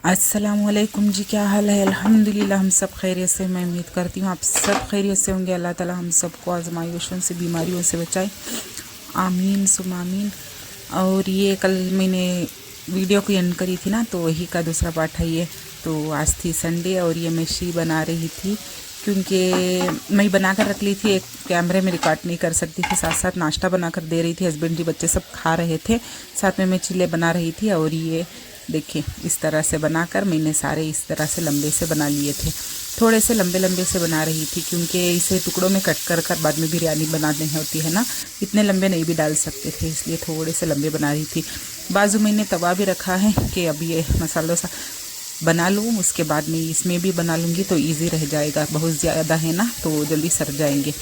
अस्सलामुअलैकुम जी, क्या हाल है। अल्हम्दुलिल्लाह हम सब खैरियत से। मैं उम्मीद करती हूँ आप सब खैरियत से होंगे। अल्लाह ताला हम सबको आजमाइशों से, बीमारियों से बचाए, आमीन सुम आमीन। और ये कल मैंने वीडियो को एंड करी थी ना, तो वही का दूसरा पार्ट है ये। तो आज थी संडे और ये मैं शी बना रही थी, क्योंकि मैं बना कर रख ली थी, एक कैमरे में रिकॉर्ड नहीं कर सकती थी। साथ साथ नाश्ता बना कर दे रही थी, हस्बैंड जी बच्चे सब खा रहे थे, साथ में मैं चिल्ले बना रही थी। और ये देखिए इस तरह से बनाकर मैंने सारे इस तरह से लंबे से बना लिए थे। थोड़े से लंबे लंबे से बना रही थी, क्योंकि इसे टुकड़ों में कट कर कर बाद में बिरयानी बनानी होती है ना, इतने लंबे नहीं भी डाल सकते थे, इसलिए थोड़े से लंबे बना रही थी। बाजू मैंने तवा भी रखा है कि अब ये मसालों सा बना लूँ, उसके बाद में इसमें भी बना लूँगी तो इजी रह जाएगा। बहुत ज़्यादा है ना तो जल्दी सर जाएंगे।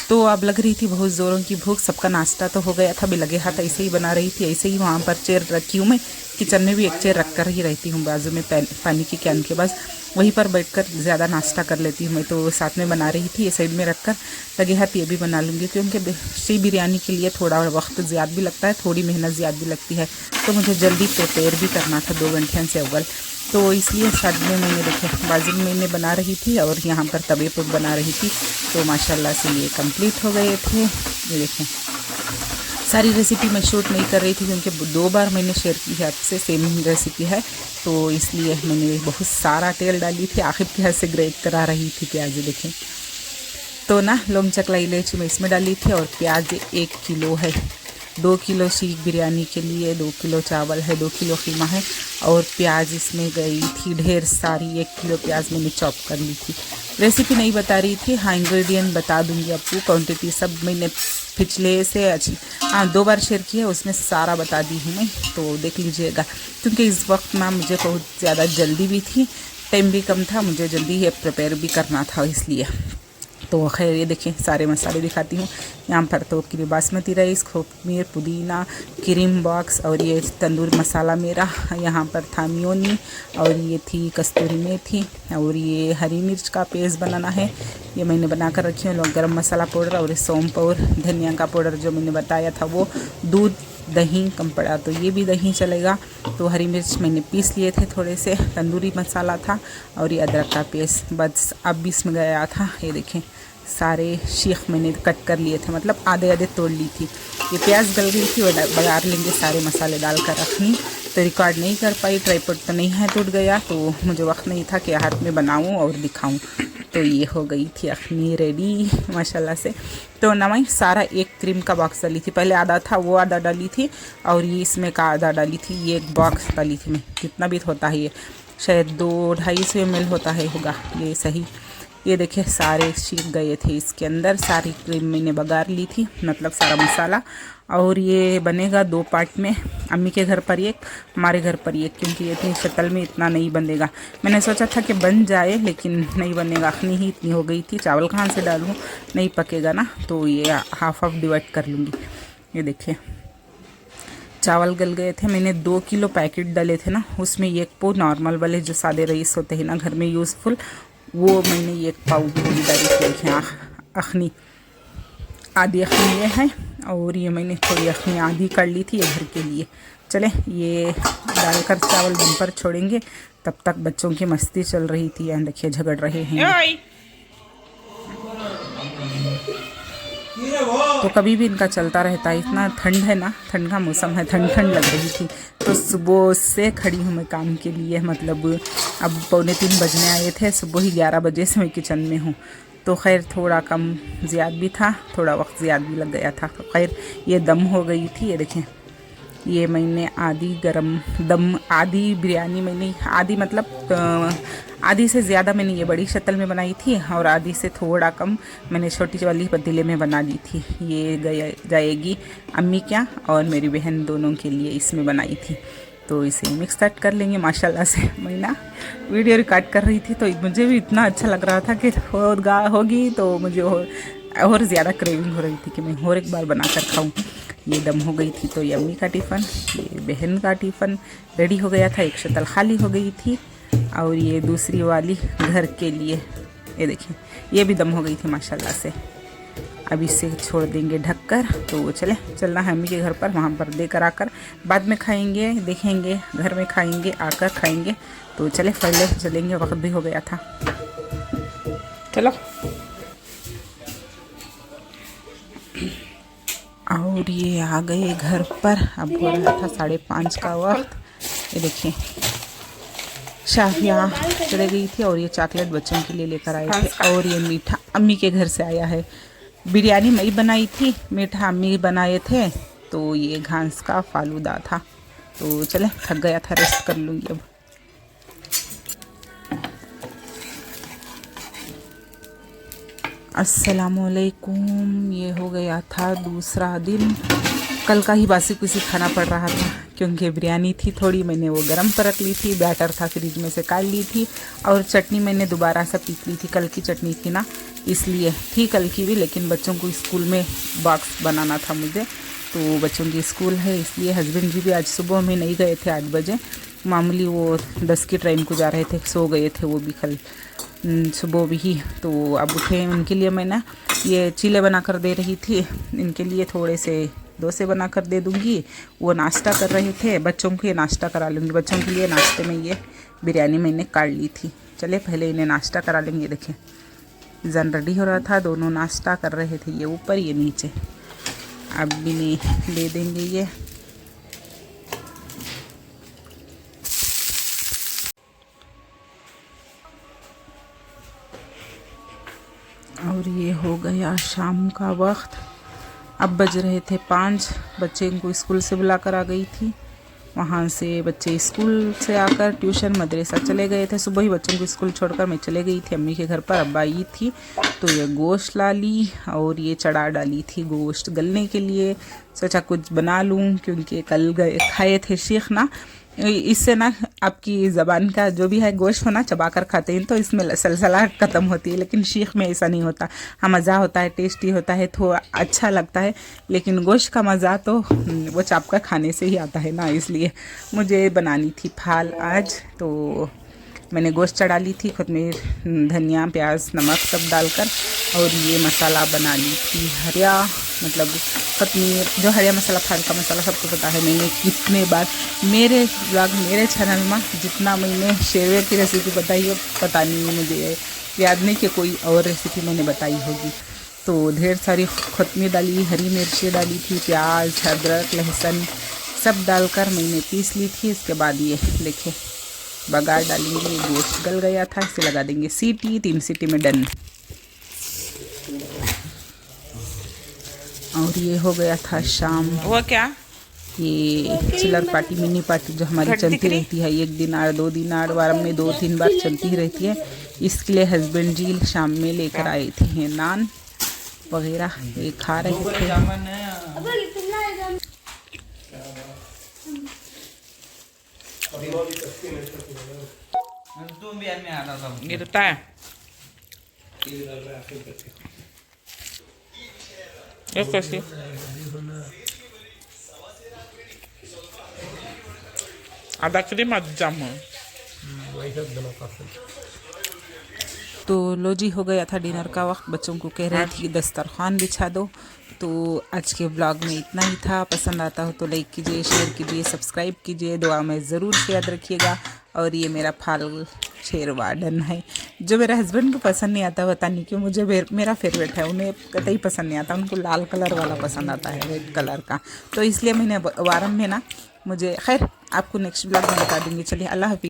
तो अब लग रही थी बहुत ज़ोरों की भूख। सबका नाश्ता तो हो गया था, भी लगे हाथ ऐसे ही बना रही थी। ऐसे ही वहाँ पर चेयर रखी हूँ, मैं किचन में भी एक चेयर रख कर ही रहती हूँ, बाजू में पानी की कैन के पास, वहीं पर बैठकर ज़्यादा नाश्ता कर लेती हूँ मैं। तो साथ में बना रही थी, ये साइड में रख कर लगे हाथ ये भी बना लूँगी, क्योंकि शी बिरयानी के लिए थोड़ा वक्त ज़्यादा भी लगता है, थोड़ी मेहनत ज़्यादा भी लगती है। तो मुझे जल्दी प्रिपेयर भी करना था 2 घंटे से अव्वल, तो इसलिए साथ में मैंने देखे बाजू में मैंने बना रही थी और यहाँ पर तवे पर बना रही थी। तो माशाल्लाह से ये कंप्लीट हो गए थे। ये देखें, सारी रेसिपी मैं शूट नहीं कर रही थी, क्योंकि 2 बार मैंने शेयर की है आपसे, सेम रेसिपी है, तो इसलिए मैंने बहुत सारा तेल डाली थी। आखिर की हद से ग्रेट करा रही थी प्याज। देखें तो ना लौंग चकला इलायची मैं इसमें डाली थी, और प्याज 1 किलो है। 2 किलो शीख बिरयानी के लिए 2 किलो चावल है, 2 किलो कीमा है, और प्याज इसमें गई थी ढेर सारी। 1 किलो प्याज मैंने चॉप कर ली थी। रेसिपी नहीं बता रही थी, हाँ इंग्रेडिएंट बता दूंगी आपको, क्वांटिटी सब मैंने पिछले से 2 बार शेयर की है, उसमें सारा बता दी हूँ मैं, तो देख लीजिएगा। क्योंकि इस वक्त ना मुझे बहुत ज़्यादा जल्दी भी थी, टाइम भी कम था, मुझे जल्दी ये प्रिपेयर भी करना था, इसलिए। तो खैर ये देखिए सारे मसाले दिखाती हूँ। यहाँ पर तो बासमती राइस, कोथमीर, पुदीना, क्रीम बॉक्स, और ये तंदूरी मसाला मेरा, यहाँ पर था मियोनी, और ये थी कस्तूरी मेथी, और ये हरी मिर्च का पेस्ट बनाना है, ये मैंने बना कर रखी हूँ। गरम मसाला पाउडर और सौंफ और धनिया का पाउडर जो मैंने बताया था वो, दूध, दही कम पड़ा तो ये भी दही चलेगा। तो हरी मिर्च मैंने पीस लिए थे थोड़े से, तंदूरी मसाला था, और ये अदरक का पेस्ट बस अब इसमें गया था। ये देखें सारे शीख मैंने कट कर लिए थे, मतलब आधे आधे तोड़ ली थी। ये प्याज गल गई थी, वो बघार लेंगे सारे मसाले डाल कर रखनी, तो रिकॉर्ड नहीं कर पाई, ट्राइपॉड तो नहीं है, टूट गया, तो मुझे वक्त नहीं था कि हाथ में बनाऊं और दिखाऊं। तो ये हो गई थी अखनी रेडी माशाल्लाह से। तो नमक सारा एक क्रीम का बॉक्स डाली थी, पहले आधा था वो आधा डाली थी, और ये इसमें का आधा डाली थी, ये एक बॉक्स डाली थी मैं। कितना भी होता है ये, शायद 200-250 ml होता है, होगा ये सही। ये देखिए सारे शीख गए थे इसके अंदर, सारी क्रीम मैंने बघार ली थी, मतलब सारा मसाला। और ये बनेगा 2 पार्ट में, अम्मी के घर पर एक, हमारे घर पर एक, क्योंकि ये इतनी शक्ल में इतना नहीं बनेगा। मैंने सोचा था कि बन जाए, लेकिन नहीं बनेगा, अखनी ही इतनी हो गई थी, चावल कहाँ से डालूँ, नहीं पकेगा ना, तो ये हाफ डिवाइड कर लूँगी। ये देखिए चावल गल गए थे, मैंने 2 किलो पैकेट डाले थे ना, उसमें 1 पाव नॉर्मल वाले जो सादे राइस होते हैं ना घर में यूज़फुल, वो मैंने 1 पाव पूरी डाली थी। देखें अखनी, आधी अखनी ये है, और ये मैंने थोड़ी अखनी आधी कर ली थी ये घर के लिए। चले ये डालकर चावल दम पर छोड़ेंगे, तब तक बच्चों की मस्ती चल रही थी। यहाँ देखिए झगड़ रहे हैं, तो कभी भी इनका चलता रहता है। इतना ठंड है ना, ठंड का मौसम है, ठंड ठंड लग रही थी, तो सुबह से खड़ी हूँ मैं काम के लिए, मतलब अब 2:45 बजने आए थे, सुबह ही 11 बजे से मैं किचन में हूँ। तो खैर थोड़ा कम ज़्यादा भी था, थोड़ा वक्त ज़्यादा भी लग गया था। तो खैर ये दम हो गई थी। ये देखें ये मैंने आधी गरम दम, आधी बिरयानी मैंने, आधी मतलब आधी से ज़्यादा मैंने ये बड़ी शक्ल में बनाई थी, और आधी से थोड़ा कम मैंने छोटी वाली पतीले में बना ली थी। ये जाएगी अम्मी क्या और मेरी बहन दोनों के लिए इसमें बनाई थी। तो इसे मिक्स कट कर लेंगे माशाल्लाह से। मैं ना वीडियो रिकॉर्ड कर रही थी, तो मुझे भी इतना अच्छा लग रहा था कि होगी, तो मुझे और ज़्यादा क्रेविंग हो रही थी कि मैं और एक बार बना कर खाऊँ। ये दम हो गई थी, तो ये अम्मी का टिफ़न, ये बहन का टिफ़न रेडी हो गया था, एक शक्ल खाली हो गई थी, और ये दूसरी वाली घर के लिए। ये देखिए ये भी दम हो गई थी माशाल्लाह से। अब इसे छोड़ देंगे ढककर। तो चलना है अम्मी के घर पर, वहाँ पर देकर आकर बाद में खाएंगे, देखेंगे, घर में खाएंगे, आकर खाएंगे। तो चले फल ले चलेंगे, वक्त भी हो गया था। चलो। और ये आ गए घर पर। अब हो रहा था 5:30 का वक्त। ये देखिए शाफिया चले गई थी और ये चॉकलेट बच्चों के लिए लेकर आए थे। और ये मीठा अम्मी के घर से आया है। बिरयानी मैं बनाई थी, मीठा अम्मी बनाए थे। तो ये घास का फालूदा था। तो चले, थक गया था, रेस्ट कर लूँगी अब। अस्सलामुअलैकुम। ये हो गया था दूसरा दिन। कल का ही बासी कुसी खाना पड़ रहा था क्योंकि बिरयानी थी थोड़ी, मैंने वो गरम पर रख ली थी, बैटर था फ्रिज में से काट ली थी। और चटनी मैंने दोबारा से पीस ली थी, कल की चटनी थी ना, इसलिए थी कल की भी। लेकिन बच्चों को स्कूल में बॉक्स बनाना था मुझे, तो बच्चों की स्कूल है इसलिए। हस्बैंड जी भी आज सुबह में नहीं गए थे 8 बजे, मामूली वो 10 की ट्रेन को जा रहे थे, सो गए थे वो भी कल सुबह भी ही। तो अब उठे, उनके लिए मैं ना ये चीले बना कर दे रही थी। इनके लिए थोड़े से डोसे बना कर दे दूँगी। वो नाश्ता कर रहे थे, बच्चों को ये नाश्ता करा लूँगी। बच्चों के लिए नाश्ते में ये बिरयानी मैंने काट ली थी। चले पहले इन्हें नाश्ता करा लेंगे। देखें जन रेडी हो रहा था, दोनों नाश्ता कर रहे थे, ये ऊपर ये नीचे। अब भी नहीं दे देंगे ये। और ये हो गया शाम का वक्त। अब बज रहे थे 5। बच्चे को स्कूल से बुला कर आ गई थी। वहाँ से बच्चे स्कूल से आकर ट्यूशन मदरसा चले गए थे। सुबह ही बच्चों को स्कूल छोड़कर मैं चले गई थी अम्मी के घर पर। अब आई थी तो ये गोश्त ला ली और ये चढ़ा डाली थी गोश्त गलने के लिए। सोचा कुछ बना लूँ क्योंकि कल गए खाए थे शीख ना, इससे ना आपकी ज़बान का जो भी है गोश्त होना चबा कर खाते हैं तो इसमें सलसलाहट ख़त्म होती है। लेकिन शीख में ऐसा नहीं होता। हाँ मज़ा होता है, टेस्टी होता है, थोड़ा अच्छा लगता है, लेकिन गोश्त का मज़ा तो वो चाप कर खाने से ही आता है ना। इसलिए मुझे बनानी थी फाल आज। तो मैंने गोश्त चढ़ा ली थी, कोतमीर, धनिया, प्याज, नमक सब डालकर। और ये मसाला बना ली थी हरिया, मतलब कोतमीर, जो हरिया मसाला, फाल का मसाला सबको पता है। मैंने कितने बार मेरे ब्लॉग, मेरे चैनल में जितना मैंने शेरवे की रेसिपी बताई है, पता नहीं, मुझे याद नहीं कि कोई और रेसिपी मैंने बताई होगी। तो ढेर सारी कोतमीर डाली, हरी मिर्ची डाली थी, प्याज, अदरक, लहसुन सब डालकर मैंने पीस ली थी। इसके बाद ये देखिए बघार डालेंगे। ये गोश्त गल गया था, इसे लगा देंगे सीटी। 3 सीटी में डन। और ये हो गया था शाम। वो क्या ये चिलर पार्टी, मिनी पार्टी जो हमारी चलती रहती है, 1 दिन 2 दिन वार में 2-3 बार चलती ही रहती है। इसके लिए हस्बैंड जी शाम में लेकर आए थे नान वगैरह, ये खा रहे थे। गिरता है कैसे आधा क्रीम जाम। तो लो जी, हो गया था डिनर का वक्त। बच्चों को कह रही थी कि दस्तरखान बिछा दो। तो आज के ब्लॉग में इतना ही था। पसंद आता हो तो लाइक कीजिए, शेयर कीजिए, सब्सक्राइब कीजिए, दुआ में ज़रूर से याद रखिएगा। और ये मेरा फाल शेरवाडन है जो मेरे हस्बैंड को पसंद नहीं आता, पता नहीं क्यों। मुझे मेरा फेवरेट है, उन्हें कतई पसंद नहीं आता। उनको लाल कलर वाला पसंद आता है, रेड कलर का। तो इसलिए मैंने वारम में ना, मुझे खैर आपको नेक्स्ट ब्लॉग में बता दूँगी। चलिए, अल्लाह हाफिज़।